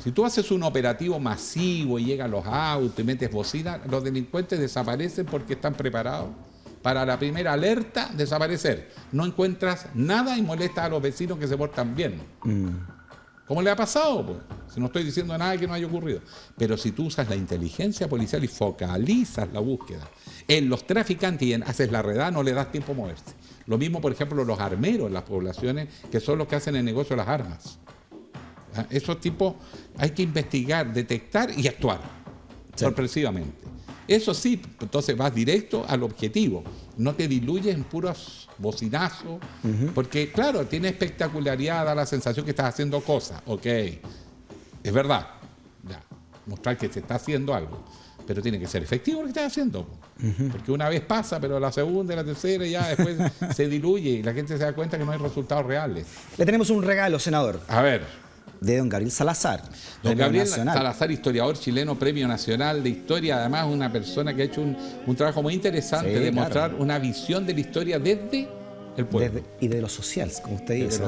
Si tú haces un operativo masivo y llegan los autos y metes bocina, los delincuentes desaparecen porque están preparados para la primera alerta desaparecer. No encuentras nada y molestas a los vecinos que se portan bien. ¿Cómo le ha pasado? Pues? Si no estoy diciendo nada que no haya ocurrido. Pero si tú usas la inteligencia policial y focalizas la búsqueda en los traficantes y haces la redada, no le das tiempo a moverse. Lo mismo, por ejemplo, los armeros en las poblaciones, que son los que hacen el negocio de las armas. Esos tipos hay que investigar, detectar y actuar sorpresivamente. Eso sí, entonces vas directo al objetivo. No te diluyes en puros bocinazos, porque claro, tiene espectacularidad, da la sensación que estás haciendo cosas. Ok, es verdad, ya, mostrar que se está haciendo algo, pero tiene que ser efectivo lo que estás haciendo. Porque una vez pasa, pero la segunda y la tercera ya después se diluye y la gente se da cuenta que no hay resultados reales. Le tenemos un regalo, senador. A ver. De don Gabriel Salazar. Don Gabriel Salazar, historiador chileno, Premio Nacional de Historia, además una persona que ha hecho un trabajo muy interesante de mostrar una visión de la historia desde el pueblo. Y de lo social, como usted dice.